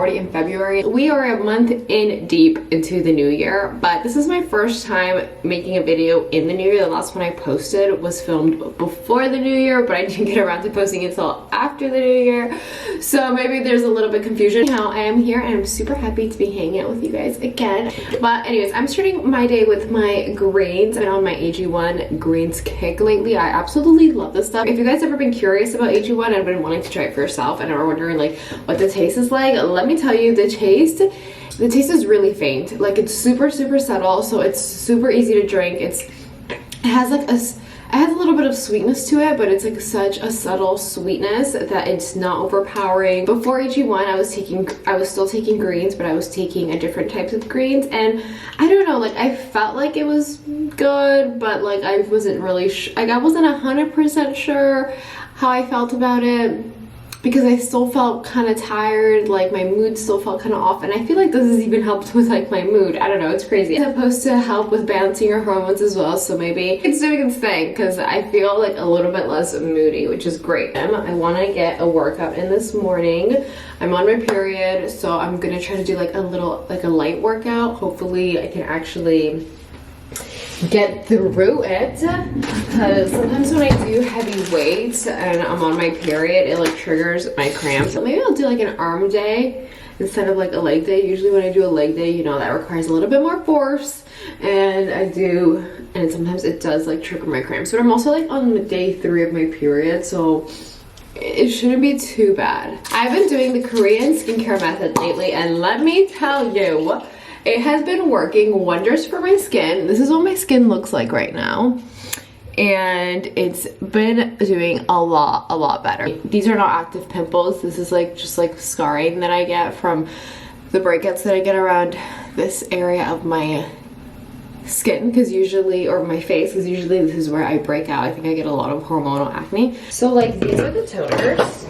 already in February. We are a month in deep into the new year, but this is my first time making a video in the new year. The last one I posted was filmed before the new year, but I didn't get around to posting it until after the new year. So maybe there's a little bit confusion. Now I am here and I'm super happy to be hanging out with you guys again. But anyways, I'm starting my day with my greens. I've been on my AG1 greens kick lately. I absolutely love this stuff. If you guys ever been curious about AG1 and been wanting to try it for yourself and are wondering like what the taste is like, let me tell you, the taste is really faint. Like it's super subtle, so it's super easy to drink. It has a little bit of sweetness to it, but it's like such a subtle sweetness that it's not overpowering. Before AG1 I was still taking greens, but I was taking a different types of greens, and I don't know, like I felt like it was good, but like I wasn't really I wasn't 100% sure how I felt about it, because I still felt kind of tired, like my mood still felt kind of off, and I feel like this has even helped with like my mood. I don't know, it's crazy. It's supposed to help with balancing your hormones as well, so maybe it's doing its thing, because I feel like a little bit less moody, which is great. I want to get a workout in this morning. I'm on my period, so I'm gonna try to do like a light workout. Hopefully I can actually get through it, because sometimes when I do heavy weights and I'm on my period, it like triggers my cramps. So maybe I'll do like an arm day instead of like a leg day. Usually when I do a leg day, you know, that requires a little bit more force, and sometimes it does like trigger my cramps. But I'm also like on day 3 of my period, so it shouldn't be too bad. I've been doing the Korean skincare method lately, and let me tell you, it has been working wonders for my skin. This is what my skin looks like right now, and it's been doing a lot better. These are not active pimples. This is like just like scarring that I get from the breakouts that I get around this area of my skin, because usually, or my face, because usually this is where I break out. I think I get a lot of hormonal acne. So like these are the toners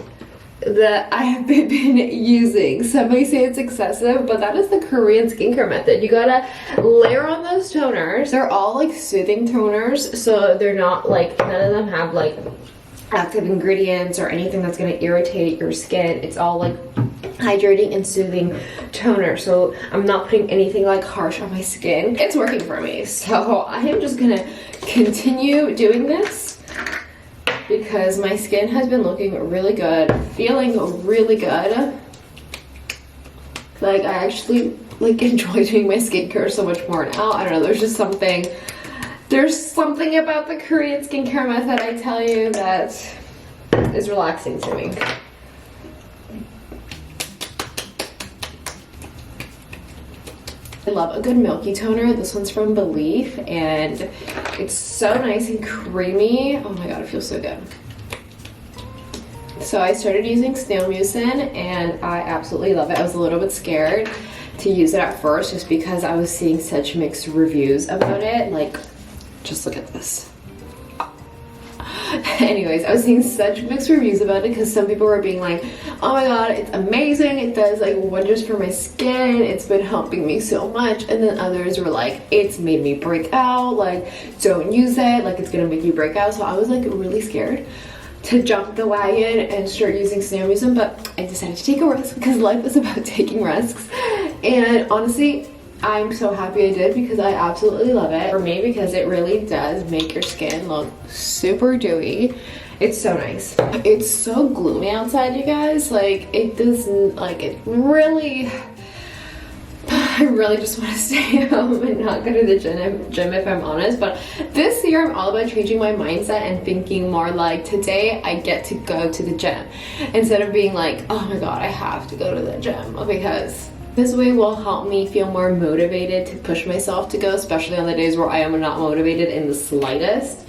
that I have been using. Some may say it's excessive, but that is the Korean skincare method. You gotta layer on those toners. They're all like soothing toners, so they're not like, none of them have like active ingredients or anything that's gonna irritate your skin. It's all like hydrating and soothing toner, so I'm not putting anything like harsh on my skin. It's working for me, so I am just gonna continue doing this, because my skin has been looking really good, feeling really good. Like I actually like enjoy doing my skincare so much more now. I don't know, there's something about the Korean skincare method, I tell you, that is relaxing to me. I love a good milky toner. This one's from Belief, and it's so nice and creamy. Oh my god, it feels so good. So I started using snail mucin, and I absolutely love it. I was a little bit scared to use it at first, just because I was seeing such mixed reviews about it. Like, just look at this. Anyways, I was seeing such mixed reviews about it, because some people were being like, oh my god, it's amazing, it does like wonders for my skin, it's been helping me so much, and then others were like, it's made me break out, like don't use it, like it's gonna make you break out. So I was like really scared to jump the wagon and start using snail mucin, but I decided to take a risk, because life is about taking risks. And honestly, I'm so happy I did, because I absolutely love it. For me, because it really does make your skin look super dewy. It's so nice. It's so gloomy outside, you guys. Like, it doesn't, like, it really, I really just want to stay home and not go to the gym if I'm honest. But this year I'm all about changing my mindset and thinking more like, today I get to go to the gym, instead of being like, oh my god, I have to go to the gym, because this way will help me feel more motivated to push myself to go, especially on the days where I am not motivated in the slightest.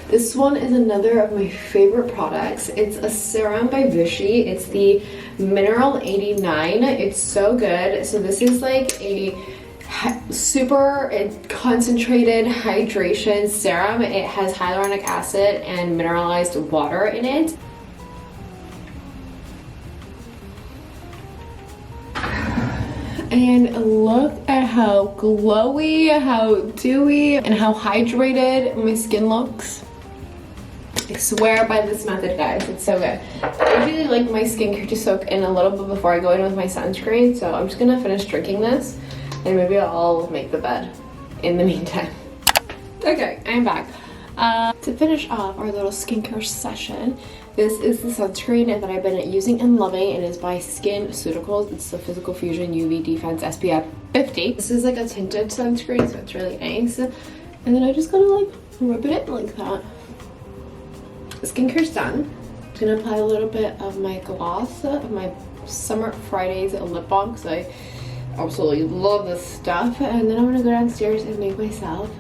This one is another of my favorite products. It's a serum by Vichy. It's the Mineral 89. It's so good. So this is like a super concentrated hydration serum. It has hyaluronic acid and mineralized water in it. And look at how glowy, how dewy, and how hydrated my skin looks. I swear by this method, guys. It's so good. I usually like my skincare to soak in a little bit before I go in with my sunscreen, so I'm just gonna finish drinking this and maybe I'll make the bed in the meantime. Okay, I'm back. To finish off our little skincare session, this is the sunscreen that I've been using and loving. It is by SkinCeuticals. It's the Physical Fusion UV Defense SPF 50. This is like a tinted sunscreen, so it's really nice. And then I just gotta like rub it in like that. Skincare's done. I'm gonna apply a little bit of my gloss of my Summer Fridays lip balm because I absolutely love this stuff. And then I'm gonna go downstairs and make myself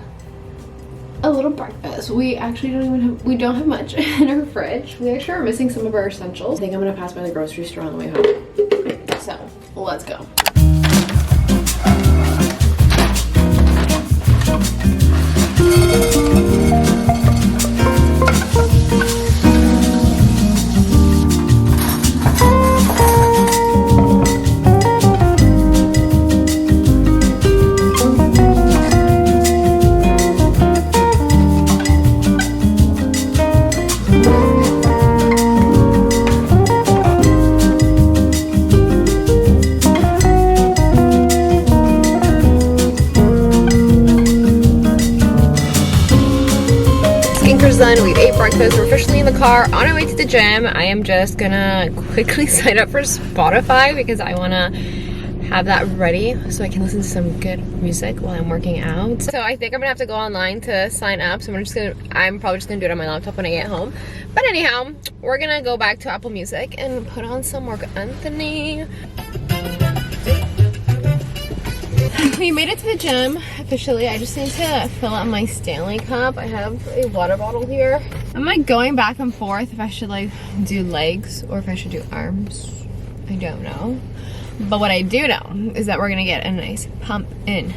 a little breakfast. We actually don't have much in our fridge. We actually are missing some of our essentials. I think I'm gonna pass by the grocery store on the way home. So let's go. Done. We've ate breakfast. We're officially in the car on our way to the gym. I am just gonna quickly sign up for Spotify because I want to have that ready so I can listen to some good music while I'm working out. So I think I'm gonna have to go online to sign up. So I'm probably just gonna do it on my laptop when I get home. But anyhow, we're gonna go back to Apple Music and put on some Mark Anthony. We made it to the gym officially. I just need to fill up my Stanley cup. I have a water bottle here. I'm like going back and forth if I should like do legs or if I should do arms. I don't know. But what I do know is that we're gonna get a nice pump in.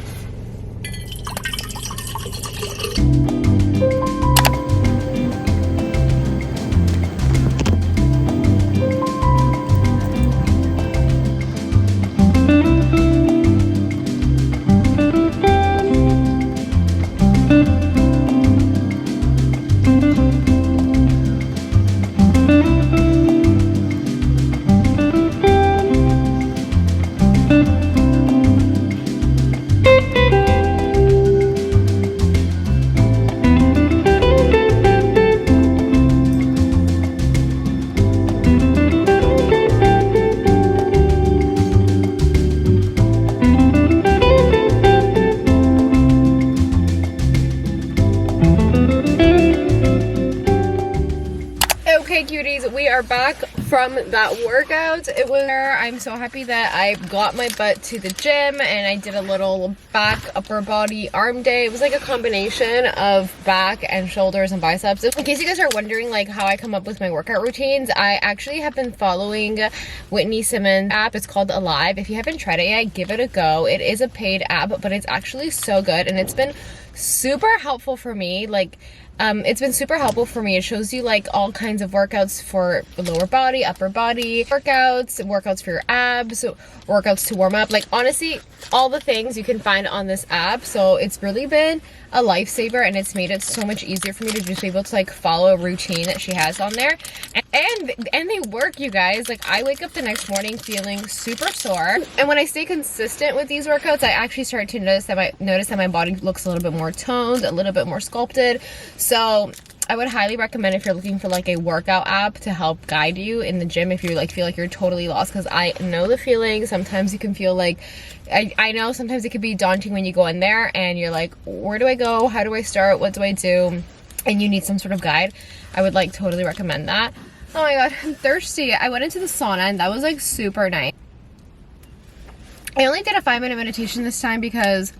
Okay, cuties, we are back from that workout. I'm so happy that I got my butt to the gym and I did a little back, upper body, arm day. It was like a combination of back and shoulders and biceps. In case you guys are wondering like how I come up with my workout routines, I actually have been following Whitney Simmons' app. It's called Alive. If you haven't tried it yet, give it a go. It is a paid app, but it's actually so good and it's been super helpful for me. Like it's been super helpful for me. It shows you like all kinds of workouts for lower body, upper body, workouts for your abs, workouts to warm up. Like honestly, all the things you can find on this app. So it's really been a lifesaver and it's made it so much easier for me to just be able to like follow a routine that she has on there. And they work, you guys. Like I wake up the next morning feeling super sore. And when I stay consistent with these workouts, I actually start to notice that my body looks a little bit more toned, a little bit more sculpted. So I would highly recommend if you're looking for like a workout app to help guide you in the gym if you like feel like you're totally lost, because I know the feeling. Sometimes you can feel like I know sometimes it could be daunting when you go in there and you're like, where do I go? How do I start? What do I do? And you need some sort of guide. I would like totally recommend that. Oh my god, I'm thirsty. I went into the sauna and that was like super nice. I only did a 5-minute meditation this time because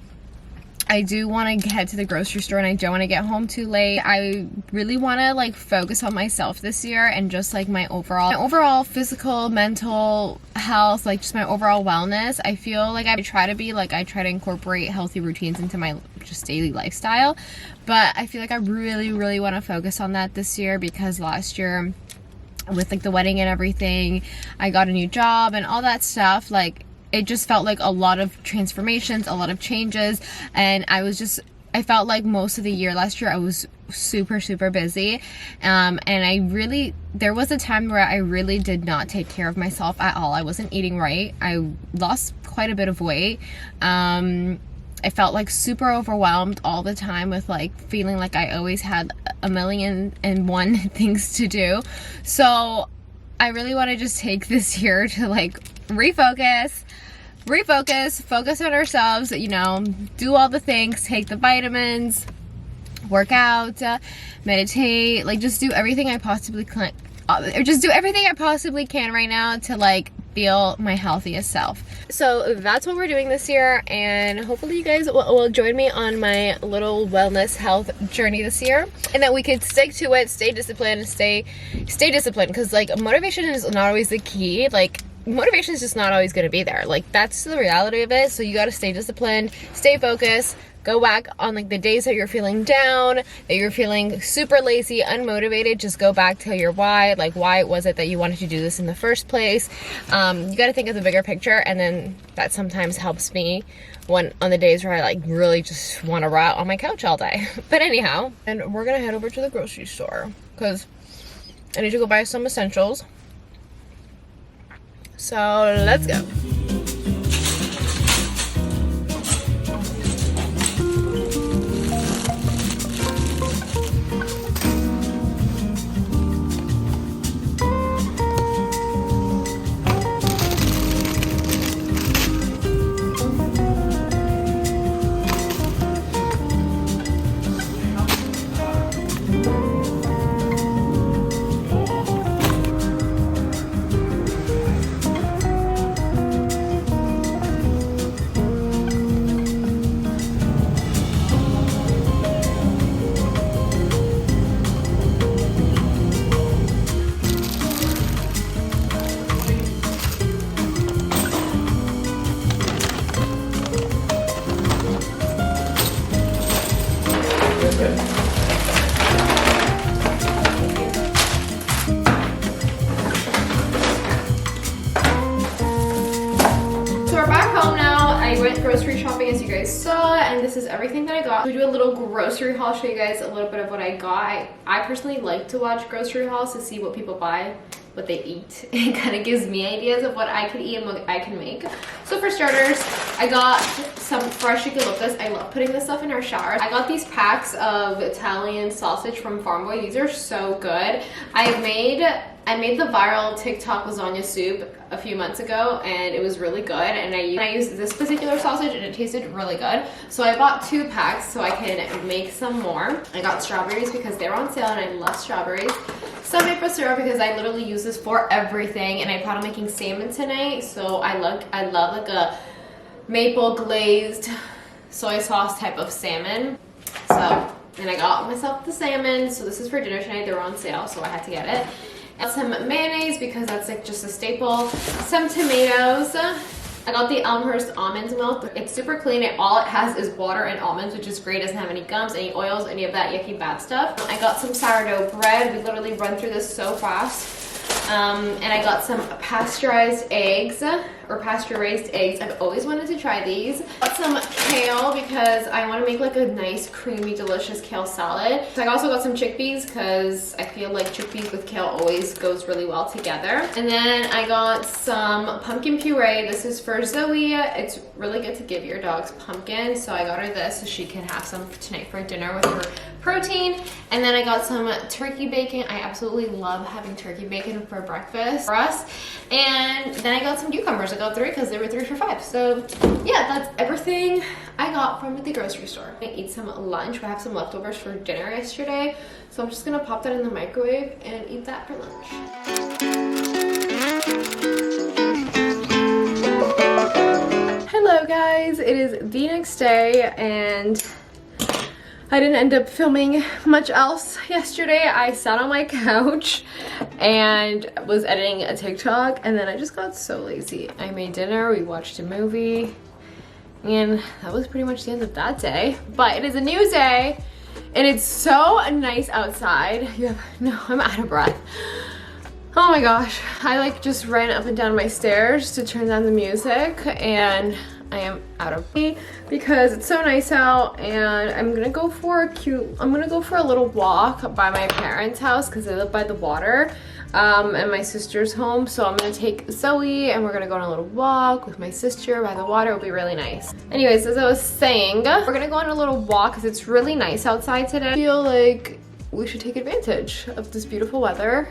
I do want to head to the grocery store and I don't want to get home too late. I really want to like focus on myself this year and just like my overall physical, mental health, like just my overall wellness. I feel like I try to incorporate healthy routines into my just daily lifestyle, but I feel like I really want to focus on that this year because last year with like the wedding and everything, I got a new job and all that stuff. Like it just felt like a lot of transformations, a lot of changes, and I I felt like most of the year last year I was super busy, and there was a time where I really did not take care of myself at all. I wasn't eating right. I lost quite a bit of weight. I felt like super overwhelmed all the time with like feeling like I always had a million and one things to do. So I really want to just take this year to like refocus, focus on ourselves, you know, do all the things, take the vitamins, work out, meditate, like just do everything I possibly can, right now to like feel my healthiest self. So that's what we're doing this year, and hopefully you guys will join me on my little wellness health journey this year, and that we could stick to it, stay disciplined, stay disciplined, because like motivation is not always the key. Like motivation is just not always going to be there. Like that's the reality of it. So you got to stay disciplined, stay focused, go back on like the days that you're feeling down, that you're feeling super lazy, unmotivated, just go back to your why. Like why was it that you wanted to do this in the first place? You got to think of the bigger picture, and then that sometimes helps me when on the days where I like really just want to rot on my couch all day. But anyhow, and we're gonna head over to the grocery store because I need to go buy some essentials. So let's go. Grocery shopping, as you guys saw, and this is everything that I got. We do a little grocery haul, show you guys a little bit of what I got. I personally like to watch grocery hauls to see what people buy, what they eat. It kind of gives me ideas of what I could eat and what I can make. So for starters, I got some fresh eucalyptus. I love putting this stuff in our showers. I got these packs of Italian sausage from Farm Boy. These are so good. I made the viral TikTok lasagna soup a few months ago, and it was really good, and I used this particular sausage and it tasted really good. So I bought 2 packs so I can make some more. I got strawberries because they're on sale and I love strawberries. Some maple syrup because I literally use this for everything, and I plan on making salmon tonight, so I love like a maple glazed soy sauce type of salmon. So, and I got myself the salmon, so this is for dinner tonight. They were on sale, so I had to get it. And some mayonnaise because that's like just a staple. Some tomatoes. I got the Elmhurst almond milk. It's super clean. All it has is water and almonds, which is great. It doesn't have any gums, any oils, any of that yucky bad stuff. I got some sourdough bread. We literally run through this so fast. And I got some pasteurized eggs, or pasture-raised eggs. I've always wanted to try these. Got some kale because I want to make like a nice, creamy, delicious kale salad. So I also got some chickpeas because I feel like chickpeas with kale always goes really well together. And then I got some pumpkin puree. This is for Zoe. It's really good to give your dogs pumpkin, so I got her this so she can have some tonight for dinner with her protein. And then I got some turkey bacon. I absolutely love having turkey bacon for breakfast for us. And then I got some cucumbers. I got 3 because they were 3 for $5. So yeah, that's everything I got from the grocery store. I ate some lunch. We have some leftovers for dinner yesterday, so I'm just gonna pop that in the microwave and eat that for lunch. Hello guys, it is the next day and I didn't end up filming much else yesterday. I sat on my couch and was editing a TikTok, and then I just got so lazy. I made dinner, we watched a movie, and that was pretty much the end of that day. But it is a new day and it's so nice outside. No, I'm out of breath. Oh my gosh, I like just ran up and down my stairs to turn down the music, and I am out of tea because it's so nice out, and I'm gonna go for a little walk by my parents' house because they live by the water. And my sister's home, so I'm gonna take Zoe and we're gonna go on a little walk with my sister by the water. It'll be really nice. Anyways, as I was saying, we're gonna go on a little walk because it's really nice outside today. I feel like we should take advantage of this beautiful weather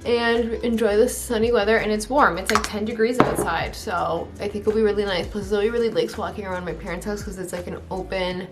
and enjoy the sunny weather, and it's warm. It's like 10 degrees outside, so I think it'll be really nice. Plus Zoe really likes walking around my parents' house because it's like an open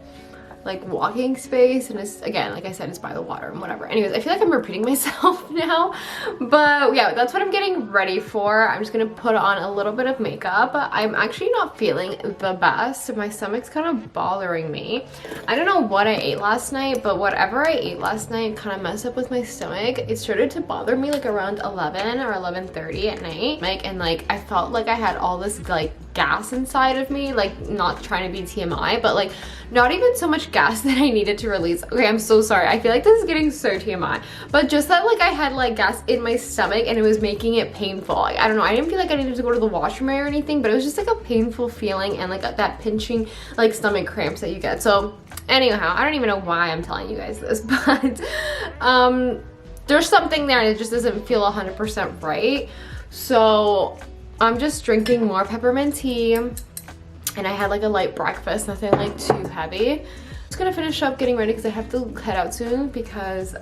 like walking space, and it's, again, like I said, it's by the water and whatever. Anyways, I feel like I'm repeating myself now, but yeah, that's what I'm getting ready for. I'm just gonna put on a little bit of makeup. I'm actually not feeling the best. My stomach's kind of bothering me. I don't know what I ate last night, but whatever I ate last night kind of messed up with my stomach. It started to bother me like around 11 or 11:30 at night, and like I felt like I had all this like gas inside of me, like not trying to be TMI, but like not even so much gas that I needed to release. Okay, I'm so sorry. I feel like this is getting so TMI, but just that like I had like gas in my stomach and it was making it painful. Like, I don't know, I didn't feel like I needed to go to the washroom or anything, but it was just like a painful feeling and like that pinching like stomach cramps that you get. So anyhow, I don't even know why I'm telling you guys this, but there's something there and it just doesn't feel 100% right. So I'm just drinking more peppermint tea, and I had like a light breakfast, nothing like too heavy. Just gonna finish up getting ready because I have to head out soon, because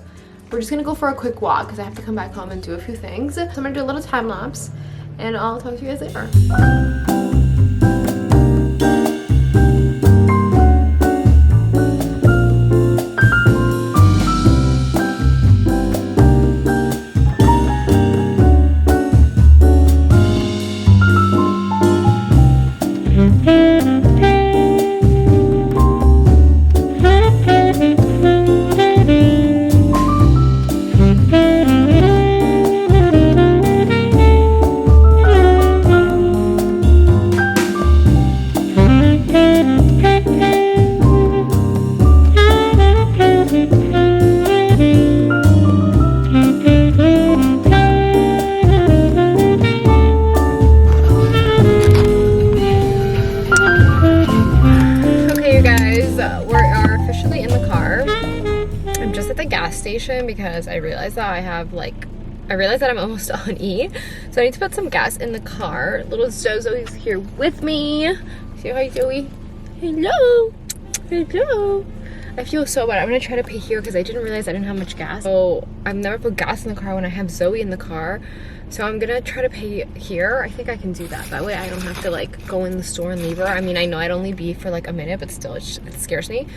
we're just gonna go for a quick walk because I have to come back home and do a few things. So I'm gonna do a little time lapse and I'll talk to you guys later. Because I realized that I'm almost on E, so I need to put some gas in the car. Little Zozo's here with me. Say hi, Zoe. Hello. Hello. I feel so bad. I'm gonna try to pay here because I didn't realize I didn't have much gas. So I've never put gas in the car when I have Zoe in the car. So I'm gonna try to pay here. I think I can do that. That way I don't have to like go in the store and leave her. I mean, I know I'd only be for like a minute, but still, it scares me.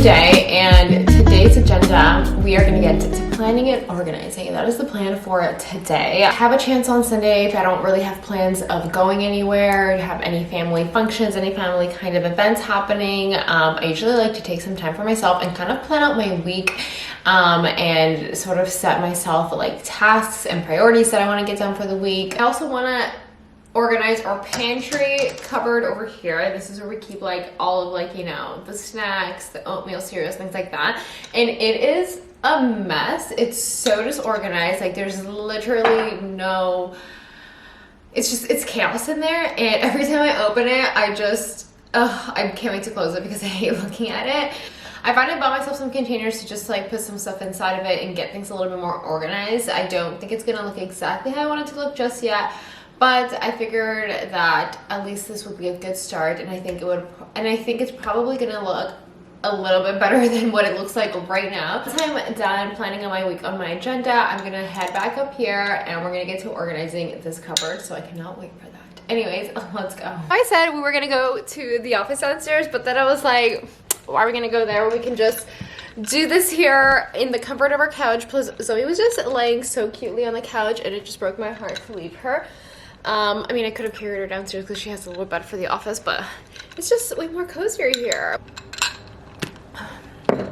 Day, and today's agenda, we are going to get to planning and organizing. That is the plan for today. I have a chance on Sunday if I don't really have plans of going anywhere, have any family functions, any family kind of events happening. I usually like to take some time for myself and kind of plan out my week and sort of set myself like tasks and priorities that I want to get done for the week. I also want to organize our pantry cupboard over here. This is where we keep like all of like, you know, the snacks, the oatmeal cereals, things like that. And it is a mess. It's so disorganized. Like there's literally no, it's chaos in there. And every time I open it, I can't wait to close it because I hate looking at it. I finally bought myself some containers to just like put some stuff inside of it and get things a little bit more organized. I don't think it's gonna look exactly how I want it to look just yet, but I figured that at least this would be a good start, and I think it's probably gonna look a little bit better than what it looks like right now. Once I'm done planning on my week on my agenda, I'm gonna head back up here and we're gonna get to organizing this cupboard, so I cannot wait for that. Anyways, let's go. I said we were gonna go to the office downstairs, but then I was like, why are we gonna go there? We can just do this here in the comfort of our couch. Plus Zoe was just laying so cutely on the couch and it just broke my heart to leave her. I mean, I could have carried her downstairs because she has a little bed for the office, but it's just way more cozier here.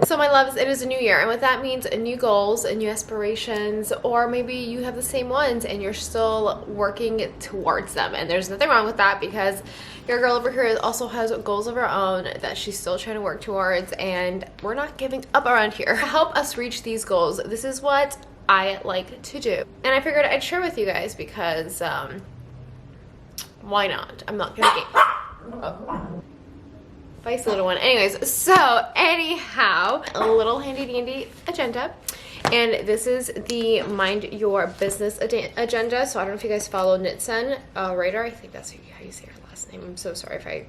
So my loves, it is a new year, and what that means, new goals and new aspirations, or maybe you have the same ones and you're still working towards them, and there's nothing wrong with that because your girl over here also has goals of her own that she's still trying to work towards, and we're not giving up around here. To help us reach these goals, this is what I like to do, and I figured I'd share with you guys because why not? I'm not gonna get Vice little one. Anyways, so anyhow, a little handy dandy agenda, and this is the Mind Your Business agenda. So I don't know if you guys follow Nitsen Radar. I think that's how you say her last name. I'm so sorry if I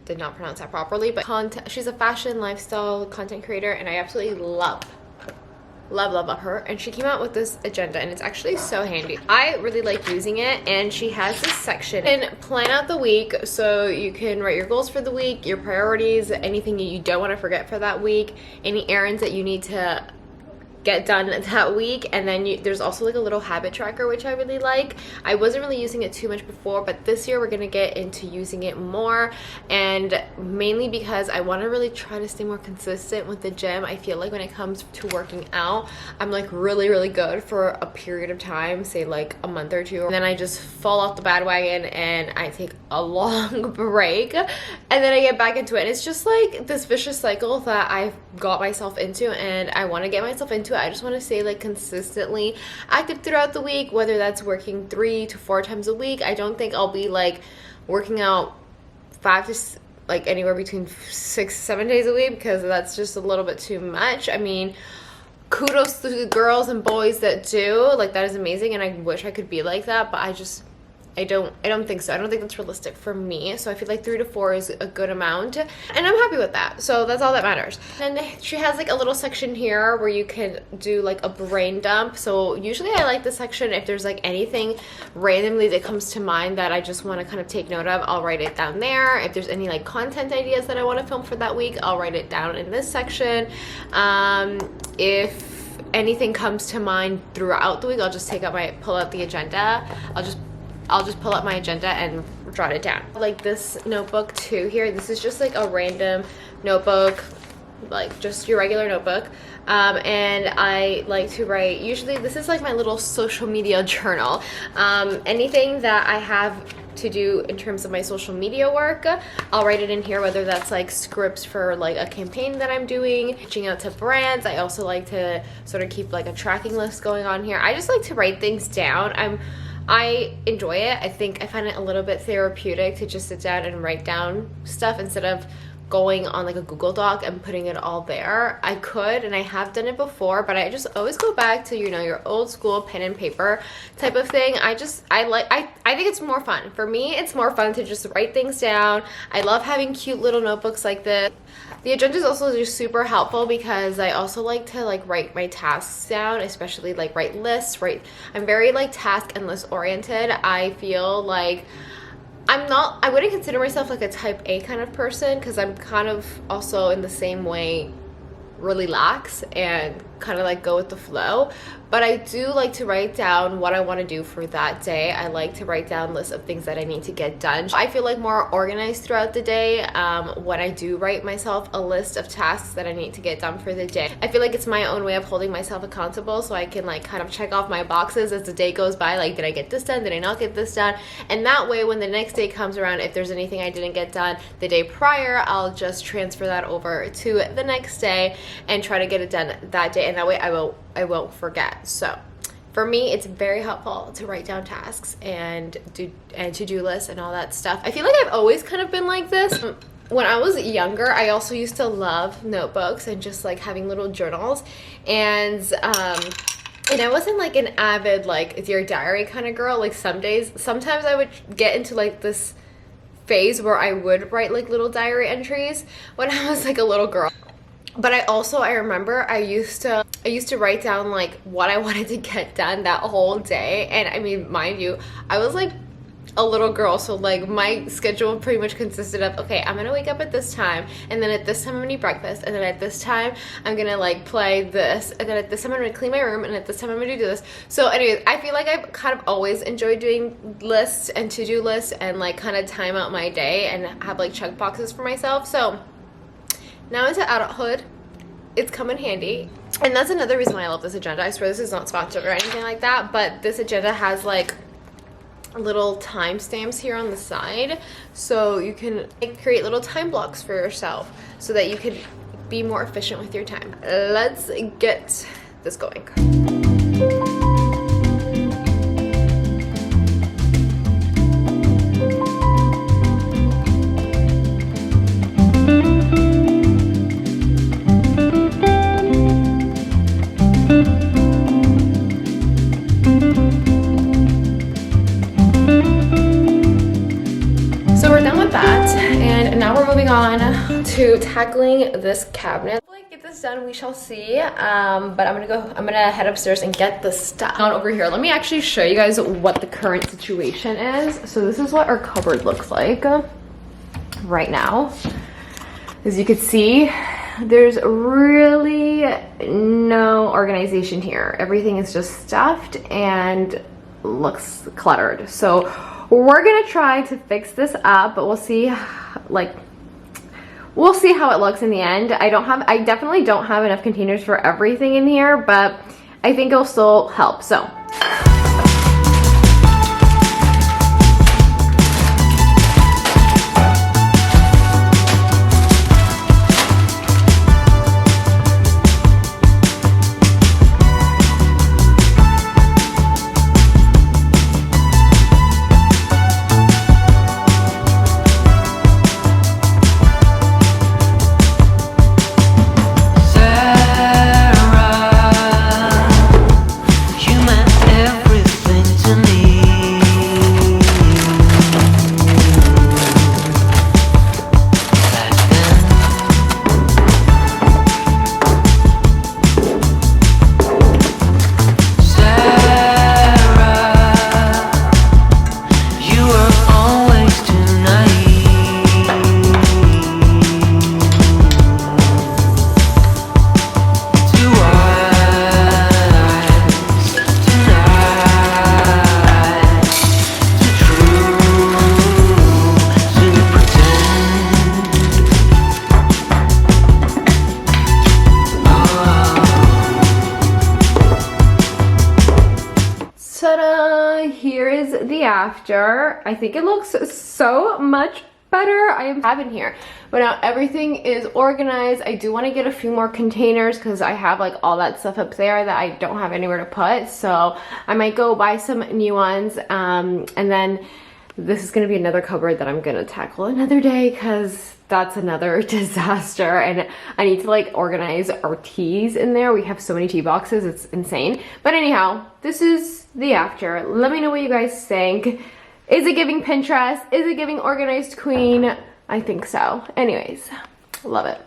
did not pronounce that properly, but she's a fashion lifestyle content creator, and I absolutely love her, and she came out with this agenda, and it's actually so handy. I really like using it, and she has this section and plan out the week, so you can write your goals for the week, your priorities, anything you don't want to forget for that week, any errands that you need to get done that week, and then there's also like a little habit tracker, which I really like. I wasn't really using it too much before, but this year we're gonna get into using it more, and mainly because I want to really try to stay more consistent with the gym. I feel like when it comes to working out, I'm like really good for a period of time, say like a month or two, and then I just fall off the bandwagon and I take a long break, and then I get back into it, and it's just like this vicious cycle that I've got myself into, and I want to get myself into it. I just want to stay like consistently active throughout the week, whether that's working 3 to 4 times a week. I don't think I'll be like working out 5 to like anywhere between 6 to 7 days a week, because that's just a little bit too much. I mean, kudos to the girls and boys that do, like that is amazing, and I wish I could be like that, but I don't think so. I don't think that's realistic for me. So I feel like 3 to 4 is a good amount, and I'm happy with that. So that's all that matters. And she has like a little section here where you can do like a brain dump. So usually I like this section if there's like anything randomly that comes to mind that I just want to kind of take note of, I'll write it down there. If there's any like content ideas that I want to film for that week, I'll write it down in this section. If anything comes to mind throughout the week, I'll just pull out the agenda. I'll just pull up my agenda and jot it down. Like this notebook too here, this is just like a random notebook, like just your regular notebook. And I like to write, usually this is like my little social media journal. Anything that I have to do in terms of my social media work, I'll write it in here, whether that's like scripts for like a campaign that I'm doing, reaching out to brands. I also like to sort of keep like a tracking list going on here. I just like to write things down. I enjoy it. I think I find it a little bit therapeutic to just sit down and write down stuff instead of going on like a Google Doc and putting it all there. I could, and I have done it before, but I just always go back to, you know, your old school pen and paper type of thing. I think it's more fun. For me, it's more fun to just write things down. I love having cute little notebooks like this. The agenda is also just super helpful because I also like to like write my tasks down, especially like write lists, I'm very like task and list oriented. I feel like I wouldn't consider myself like a type A kind of person, because I'm kind of also in the same way really lax and kind of like go with the flow, but I do like to write down what I want to do for that day. I like to write down lists of things that I need to get done. I feel like more organized throughout the day when I do write myself a list of tasks that I need to get done for the day. I feel like it's my own way of holding myself accountable, so I can like kind of check off my boxes as the day goes by, like did I get this done, did I not get this done, and that way when the next day comes around, if there's anything I didn't get done the day prior, I'll just transfer that over to the next day and try to get it done that day, and that way I won't forget. So for me, it's very helpful to write down tasks and to-do lists and all that stuff. I feel like I've always kind of been like this. When I was younger, I also used to love notebooks and just like having little journals, and I wasn't like an avid like Dear Diary kind of girl. Like sometimes I would get into like this phase where I would write like little diary entries when I was like a little girl. But I remember I used to write down like what I wanted to get done that whole day. And I mean, mind you, I was like a little girl, so like my schedule pretty much consisted of, okay, I'm gonna wake up at this time, and then at this time I'm gonna eat breakfast, and then at this time I'm gonna like play this, and then at this time I'm gonna clean my room, and at this time I'm gonna do this. So anyways, I feel like I've kind of always enjoyed doing lists and to-do lists and like kind of time out my day and have like check boxes for myself. So now into adulthood, it's come in handy. And that's another reason why I love this agenda. I swear this is not sponsored or anything like that, but this agenda has like little timestamps here on the side, so you can create little time blocks for yourself so that you can be more efficient with your time. Let's get this going. On to tackling this cabinet. Hopefully I get this done, we shall see. But I'm gonna head upstairs and get the stuff on over here. Let me actually show you guys what the current situation is. So this is what our cupboard looks like right now. As you can see, there's really no organization here. Everything is just stuffed and looks cluttered. So we're gonna try to fix this up, but we'll see we'll see how it looks in the end. I definitely don't have enough containers for everything in here, but I think it'll still help. So here is the after. I think it looks so much better. I am having here, but now everything is organized. I do want to get a few more containers because I have like all that stuff up there that I don't have anywhere to put, so I might go buy some new ones. And then this is going to be another cupboard that I'm going to tackle another day because that's another disaster, and I need to like organize our teas in there. We have so many tea boxes, it's insane. But anyhow, this is the after. Let me know what you guys think. Is it giving Pinterest? Is it giving organized queen? I think so. Anyways, love it.